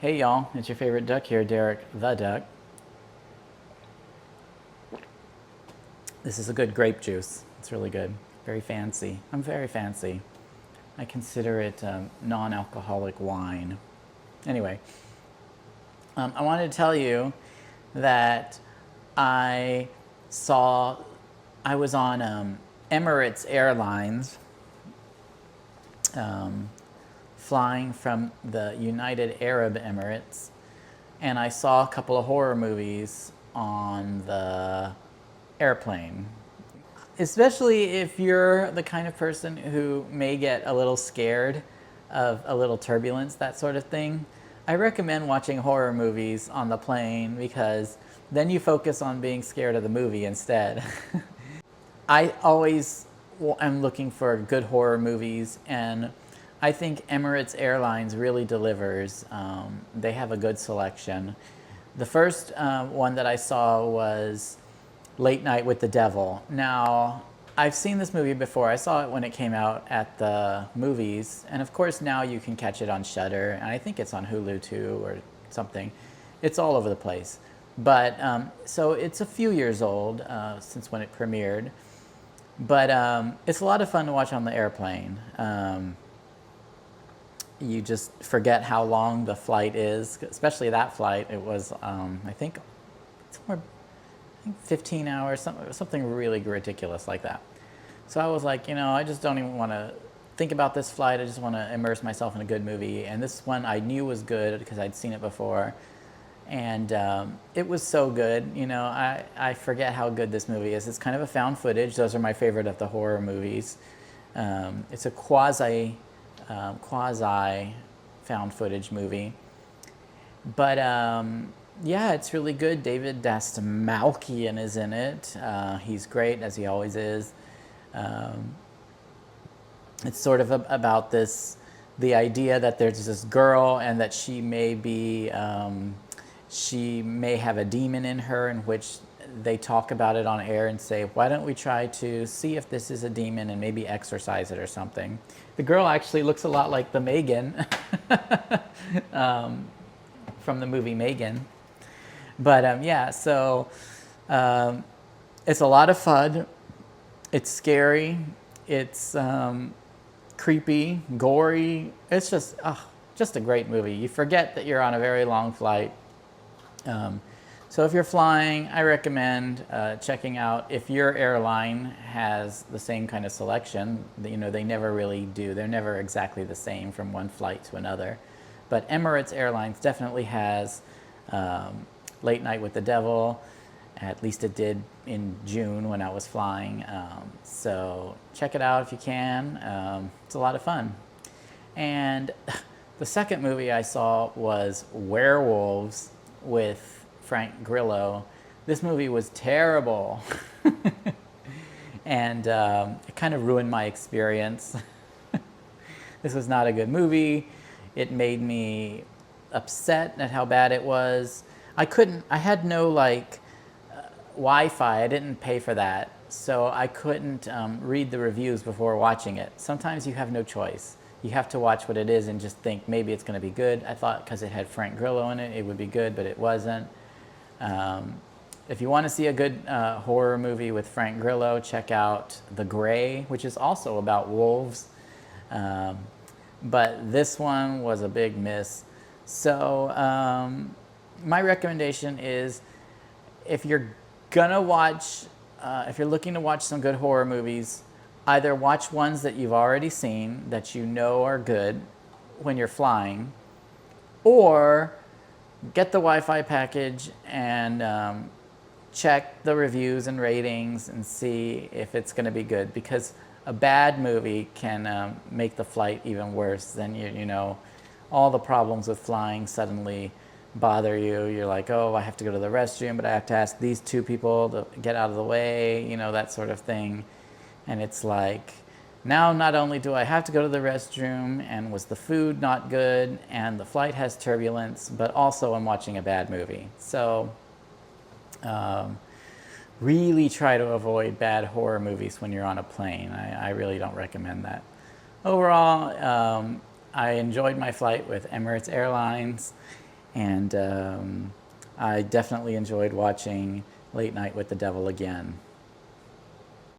Hey y'all, it's your favorite duck here, Derek the Duck. This is a good grape juice. It's really good. Very fancy. I'm very fancy. I consider it non alcoholic wine. Anyway, I wanted to tell you that I saw, I was on Emirates Airlines flying from the United Arab Emirates, and I saw a couple of horror movies on the airplane. Especially if you're the kind of person who may get a little scared of a little turbulence, that sort of thing. I recommend watching horror movies on the plane because then you focus on being scared of the movie instead. I always am looking for good horror movies, and I think Emirates Airlines really delivers. They have a good selection. The first one that I saw was Late Night with the Devil. Now, I've seen this movie before. I saw it when it came out at the movies, and of course now you can catch it on Shudder, and I think it's on Hulu too or something. It's all over the place. But so it's a few years old since when it premiered, but it's a lot of fun to watch on the airplane. You just forget how long the flight is, especially that flight. It was, I think, somewhere 15 hours, something really ridiculous like that. So I was like, I just don't even want to think about this flight. I just want to immerse myself in a good movie. And this one I knew was good because I'd seen it before. And it was so good. I forget how good this movie is. It's kind of a found footage. Those are my favorite of the horror movies. It's a quasi found footage movie. But yeah, it's really good. David Dastmalchian is in it. He's great, as he always is. It's sort of about the idea that there's this girl and that she may have a demon in her, in which they talk about it on air and say, why don't we try to see if this is a demon and maybe exorcise it or something. The girl actually looks a lot like the Megan from the movie Megan. But yeah, so it's a lot of fun. It's scary. It's creepy, gory. It's just a great movie. You forget that you're on a very long flight. So if you're flying, I recommend checking out if your airline has the same kind of selection. They never really do. They're never exactly the same from one flight to another. But Emirates Airlines definitely has Late Night with the Devil. At least it did in June when I was flying. So check it out if you can. It's a lot of fun. And the second movie I saw was Werewolves with Frank Grillo. This movie was terrible. And it kind of ruined my experience. This was not a good movie. It made me upset at how bad it was. I had no Wi-Fi. I didn't pay for that. So I couldn't read the reviews before watching it. Sometimes you have no choice. You have to watch what it is and just think maybe it's going to be good. I thought because it had Frank Grillo in it, it would be good, but it wasn't. If you want to see a good horror movie with Frank Grillo, check out The Grey, which is also about wolves. But this one was a big miss. So my recommendation is if you're gonna watch, if you're looking to watch some good horror movies, either watch ones that you've already seen that you know are good when you're flying, or get the Wi-Fi package and check the reviews and ratings and see if it's going to be good, because a bad movie can make the flight even worse. Then all the problems with flying suddenly bother you. You're like, oh, I have to go to the restroom, but I have to ask these two people to get out of the way, that sort of thing. And it's like, now not only do I have to go to the restroom, and was the food not good, and the flight has turbulence, but also I'm watching a bad movie. So really try to avoid bad horror movies when you're on a plane. I really don't recommend that. Overall, I enjoyed my flight with Emirates Airlines, And I definitely enjoyed watching Late Night with the Devil again.